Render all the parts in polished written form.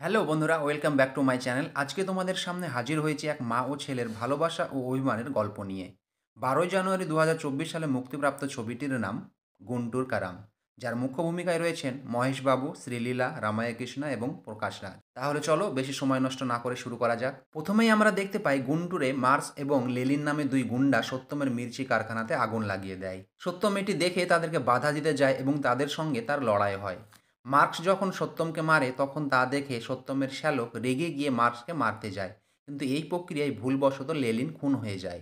Hello বন্ধুরা, welcome back to my channel. আজকে তোমাদের সামনে হাজির হয়েছে এক মা ও ছেলের ভালোবাসা ও অভিমানের গল্প নিয়ে। 12ই জানুয়ারি 2024 সালে মুক্তিপ্রাপ্ত ছবিটির নাম গুন্টুর কারাম, যার মুখ্য ভূমিকায় রয়েছেন মহেশবাবু, শ্রীলীলা, রামায়া কৃষ্ণা এবং প্রকাশ রাজ। তাহলে চলো বেশি সময় নষ্ট না করে শুরু করা যাক। প্রথমেই আমরা দেখতে পাই গুন্টুরে মার্স এবং লেলিন নামে দুই গুন্ডা সত্যমের মির্চি কারখানাতে আগুন লাগিয়ে দেয়। সত্যম এটি দেখে তাদেরকে বাধা দিতে যায় এবং তাদের সঙ্গে তার লড়াই হয়। মার্কস যখন সত্যমকে মারে তখন তা দেখে সত্যমের শ্যালক রেগে গিয়ে মার্কসকে মারতে যায়, কিন্তু এই প্রক্রিয়ায় ভুলবশত লেলিন খুন হয়ে যায়।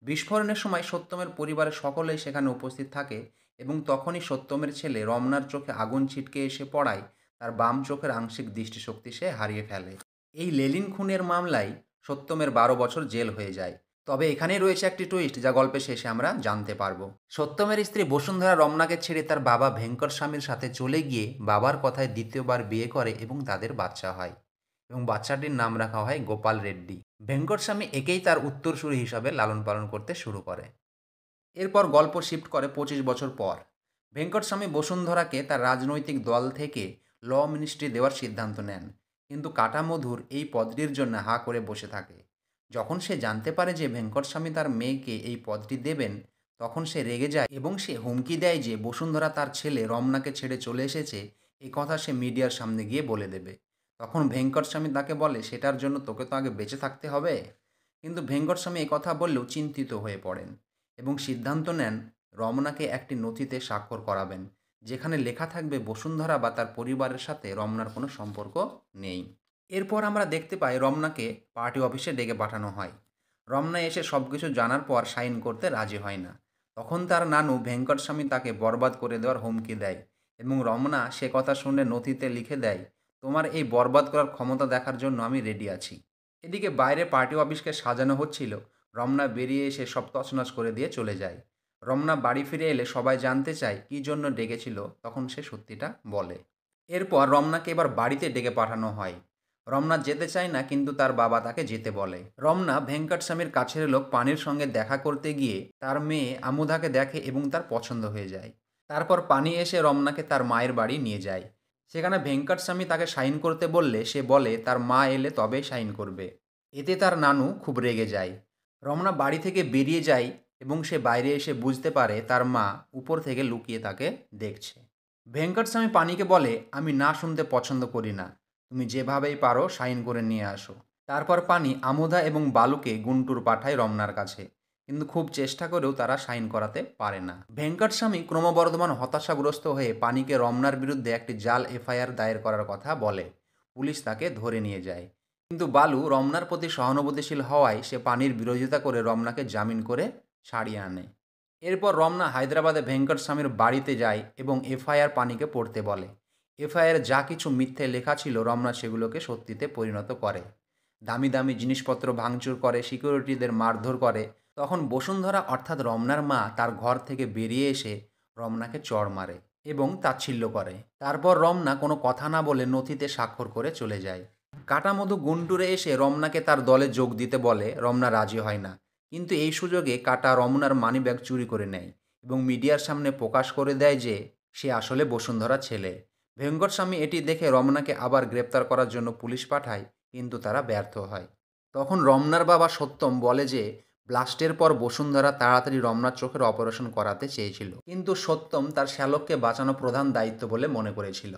বিস্ফোরণের সময় সত্যমের পরিবারের সকলেই সেখানে উপস্থিত থাকে এবং তখনই সত্যমের ছেলে রমনার চোখে আগুন ছিটকে এসে পড়ায় তার বাম চোখের আংশিক দৃষ্টিশক্তি সে হারিয়ে ফেলে। এই লেলিন খুনের মামলায় সত্যমের 12 বছর জেল হয়ে যায়। তবে এখানেই রয়েছে একটি টুইস্ট, যা গল্পের শেষে আমরা জানতে পারবো। সত্যমের স্ত্রী বসুন্ধরা রমনাকে ছেড়ে তার বাবা ভেঙ্কট স্বামীর সাথে চলে গিয়ে বাবার কথায় দ্বিতীয়বার বিয়ে করে এবং তাদের বাচ্চা হয় এবং বাচ্চাটির নাম রাখা হয় গোপাল রেড্ডি। ভেঙ্কট স্বামী একেই তার উত্তরসূরি হিসাবে লালন পালন করতে শুরু করে। এরপর গল্প শিফট করে 25 বছর পর। ভেঙ্কট স্বামী বসুন্ধরাকে তার রাজনৈতিক দল থেকে ল মিনিস্ট্রি দেওয়ার সিদ্ধান্ত নেন, কিন্তু কাটামধুর এই পদটির জন্য হাঁ করে বসে থাকে। যখন সে জানতে পারে যে ভেঙ্কট স্বামী তার মেয়েকে এই পদটি দেবেন, তখন সে রেগে যায় এবং সে হুমকি দেয় যে বসুন্ধরা তার ছেলে রমনাকে ছেড়ে চলে এসেছে, এই কথা সে মিডিয়ার সামনে গিয়ে বলে দেবে। তখন ভেঙ্কট স্বামী তাকে বলে, সেটার জন্য তোকে তো আগে বেঁচে থাকতে হবে। কিন্তু ভেঙ্কট স্বামী এই কথা বললেও চিন্তিত হয়ে পড়েন এবং সিদ্ধান্ত নেন রমনাকে একটি নথিতে স্বাক্ষর করাবেন, যেখানে লেখা থাকবে বসুন্ধরা বা তার পরিবারের সাথে রমনার কোনো সম্পর্ক নেই। এরপর আমরা দেখতে পাই রমনাকে পার্টি অফিসে ডেকে পাঠানো হয়। রমনা এসে সব কিছু জানার পর সাইন করতে রাজি হয় না। তখন তার নানু ভেঙ্কট স্বামী তাকে বরবাদ করে দেওয়ার হুমকি দেয় এবং রমনা সে কথা শুনে নথিতে লিখে দেয়, তোমার এই বরবাদ করার ক্ষমতা দেখার জন্য আমি রেডি আছি। এদিকে বাইরে পার্টি অফিসকে সাজানো হচ্ছিল। রমনা বেরিয়ে এসে সব তছনছ করে দিয়ে চলে যায়। রমনা বাড়ি ফিরে এলে সবাই জানতে চায় কী জন্য ডেকেছিল, তখন সে সত্যিটা বলে। এরপর রমনাকে এবার বাড়িতে ডেকে পাঠানো হয়। রমনা যেতে চায় না, কিন্তু তার বাবা তাকে যেতে বলে। রমনা ভেঙ্কট স্বামীর কাছের লোক পানির সঙ্গে দেখা করতে গিয়ে তার মেয়ে আমুধাকে দেখে এবং তার পছন্দ হয়ে যায়। তারপর পানি এসে রমনাকে তার মায়ের বাড়ি নিয়ে যায়। সেখানে ভেঙ্কট স্বামী তাকে সাইন করতে বললে সে বলে তার মা এলে তবেই সাইন করবে। এতে তার নানু খুব রেগে যায়। রমনা বাড়ি থেকে বেরিয়ে যায় এবং সে বাইরে এসে বুঝতে পারে তার মা উপর থেকে লুকিয়ে তাকে দেখছে। ভেঙ্কট স্বামী পানিকে বলে, আমি না শুনতে পছন্দ করি না, তুমি যেভাবেই পারো সাইন করে নিয়ে আসো। তারপর পানি আমুধা এবং বালুকে গুন্টুর পাঠায় রমনার কাছে, কিন্তু খুব চেষ্টা করেও তারা সাইন করাতে পারে না। ভেঙ্কট স্বামী ক্রমবর্ধমান হতাশাগ্রস্ত হয়ে পানিকে রমনার বিরুদ্ধে একটি জাল এফআইআর দায়ের করার কথা বলে। পুলিশ তাকে ধরে নিয়ে যায়, কিন্তু বালু রমনার প্রতি সহানুভূতিশীল হওয়ায় সে পানির বিরোধিতা করে রমনাকে জামিন করে ছাড়িয়ে আনে। এরপর রমনা হায়দ্রাবাদে ভেঙ্কট স্বামীর বাড়িতে যায় এবং এফআইআর পানিকে পড়তে বলে। এফআইআর যা কিছু মিথ্যে লেখা ছিল রমনা সেগুলোকে সত্যিতে পরিণত করে। দামি দামি জিনিসপত্র ভাঙচুর করে, সিকিউরিটিদের মারধর করে। তখন বসুন্ধরা অর্থাৎ রমনার মা তার ঘর থেকে বেরিয়ে এসে রমনাকে চড় মারে এবং তাচ্ছিল্য করে। তারপর রমনা কোনো কথা না বলে নথিতে স্বাক্ষর করে চলে যায়। কাটামধু গুন্টুরে এসে রমনাকে তার দলে যোগ দিতে বলে। রমনা রাজি হয় না, কিন্তু এই সুযোগে কাটা রমনার মানিব্যাগ চুরি করে নেয় এবং মিডিয়ার সামনে প্রকাশ করে দেয় যে সে আসলে বসুন্ধরা ছেলে। ভেঙ্কট স্বামী এটি দেখে রমনাকে আবার গ্রেপ্তার করার জন্য পুলিশ পাঠায়, কিন্তু তারা ব্যর্থ হয়। তখন রমনার বাবা সত্যম বলে যে ব্লাস্টের পর বসুন্ধরা তাড়াতাড়ি রমনার চোখের অপারেশন করাতে চেয়েছিল, কিন্তু সত্যম তার শ্যালককে বাঁচানো প্রধান দায়িত্ব বলে মনে করেছিল।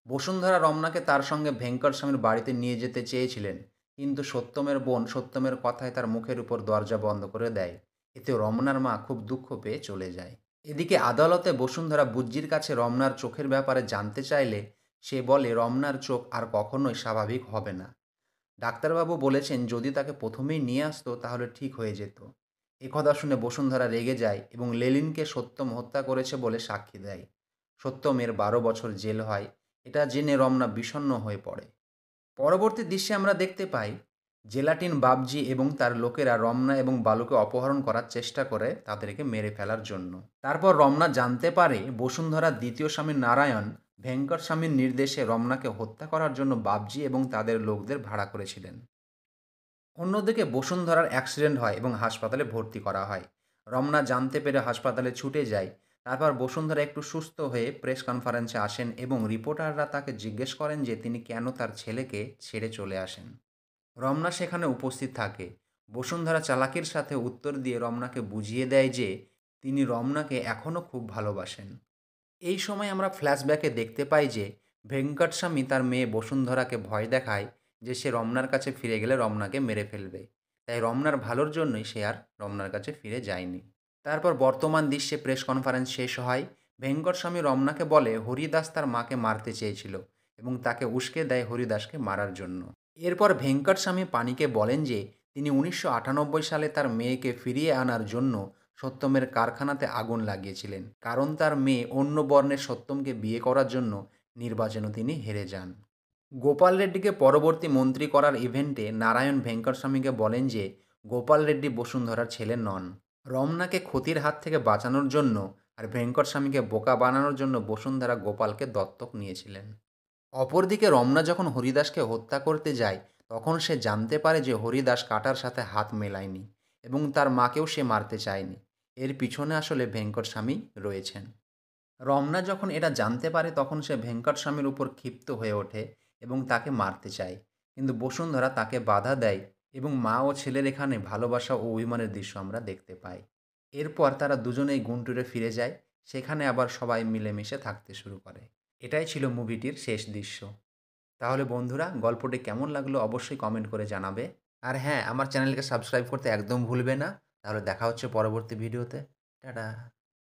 বসুন্ধরা রমনাকে তার সঙ্গে ভেঙ্কট স্বামীর বাড়িতে নিয়ে যেতে চেয়েছিলেন, কিন্তু সত্যমের বোন সত্যমের কথায় তার মুখের উপর দরজা বন্ধ করে দেয়। এতে রমনার মা খুব দুঃখ পেয়ে চলে যায়। এদিকে আদালতে বসুন্ধরা বুজ্জির কাছে রমনার চোখের ব্যাপারে জানতে চাইলে সে বলে রমনার চোখ আর কখনোই স্বাভাবিক হবে না। ডাক্তারবাবু বলেছেন যদি তাকে প্রথমেই নিয়ে আসতো তাহলে ঠিক হয়ে যেত। একথা শুনে বসুন্ধরা রেগে যায় এবং লেলিনকে সত্যম হত্যা করেছে বলে সাক্ষী দেয়। সত্যমের 12 বছর জেল হয়। এটা জেনে রমনা বিষণ্ণ হয়ে পড়ে। পরবর্তী দৃশ্যে আমরা দেখতে পাই জেলাটিন বাবজি এবং তার লোকেরা রমনা এবং বালুকে অপহরণ করার চেষ্টা করে তাদেরকে মেরে ফেলার জন্য। তারপর রমনা জানতে পারে বসুন্ধরার দ্বিতীয় স্বামী নারায়ণ ভেঙ্কট স্বামীর নির্দেশে রমনাকে হত্যা করার জন্য বাবজি এবং তাদের লোকদের ভাড়া করেছিলেন। অন্যদিকে বসুন্ধরার অ্যাক্সিডেন্ট হয় এবং হাসপাতালে ভর্তি করা হয়। রমনা জানতে পেরে হাসপাতালে ছুটে যায়। তারপর বসুন্ধরা একটু সুস্থ হয়ে প্রেস কনফারেন্সে আসেন এবং রিপোর্টাররা তাকে জিজ্ঞেস করেন যে তিনি কেন তার ছেলেকে ছেড়ে চলে আসেন। রমনা সেখানে উপস্থিত থাকে। বসুন্ধরা চালাকির সাথে উত্তর দিয়ে রমনাকে বুঝিয়ে দেয় যে তিনি রমনাকে এখনও খুব ভালোবাসেন। এই সময় আমরা ফ্ল্যাশব্যাকে দেখতে পাই যে ভেঙ্কটস্বামী তার মেয়ে বসুন্ধরাকে ভয় দেখায় যে সে রমনার কাছে ফিরে গেলে রমনাকে মেরে ফেলবে। তাই রমনার ভালোর জন্যই সে আর রমনার কাছে ফিরে যায়নি। তারপর বর্তমান দৃশ্যে প্রেস কনফারেন্স শেষ হয়। ভেঙ্কটস্বামী রমনাকে বলে হরিদাস তার মাকে মারতে চেয়েছিল এবং তাকে উস্কে দেয় হরিদাসকে মারার জন্য। এরপর ভেঙ্কটস্বামী পানিকে বলেন যে তিনি 1998 সালে তার মেয়েকে ফিরিয়ে আনার জন্য সত্যমের কারখানাতে আগুন লাগিয়েছিলেন, কারণ তার মেয়ে অন্য বর্ণের সত্যমকে বিয়ে করার জন্য নির্বাচনে তিনি হেরে যান। গোপাল রেড্ডিকে পরবর্তী মন্ত্রী করার ইভেন্টে নারায়ণ ভেঙ্কটস্বামীকে বলেন যে গোপাল রেড্ডি বসুন্ধরার ছেলে নন। রমনাকে ক্ষতির হাত থেকে বাঁচানোর জন্য আর ভেঙ্কটস্বামীকে বোকা বানানোর জন্য বসুন্ধরা গোপালকে দত্তক নিয়েছিলেন। অপরদিকে রমনা যখন হরিদাসকে হত্যা করতে যায় তখন সে জানতে পারে যে হরিদাস কাটার সাথে হাত মেলায়নি এবং তার মাকেও সে মারতে চায়নি। এর পিছনে আসলে ভেঙ্কটস্বামী রয়েছেন। রমনা যখন এটা জানতে পারে তখন সে ভেঙ্কটস্বামীর উপর ক্ষিপ্ত হয়ে ওঠে এবং তাকে মারতে চায়, কিন্তু বসুন্ধরা তাকে বাধা দেয় এবং মা ও ছেলের এখানে ভালোবাসা ও অভিমানের দৃশ্য আমরা দেখতে পাই। এরপর তারা দুজনেই গুন্টুরে ফিরে যায়, সেখানে আবার সবাই মিলেমিশে থাকতে শুরু করে। এটাই ছিল মুভিটির শেষ দৃশ্য। তাহলে বন্ধুরা, গল্পটি কেমন লাগলো অবশ্যই কমেন্ট করে জানাবে। আর হ্যাঁ, আমার চ্যানেলকে সাবস্ক্রাইব করতে একদম ভুলবে না। তাহলে দেখা হচ্ছে পরবর্তী ভিডিওতে। টাটা।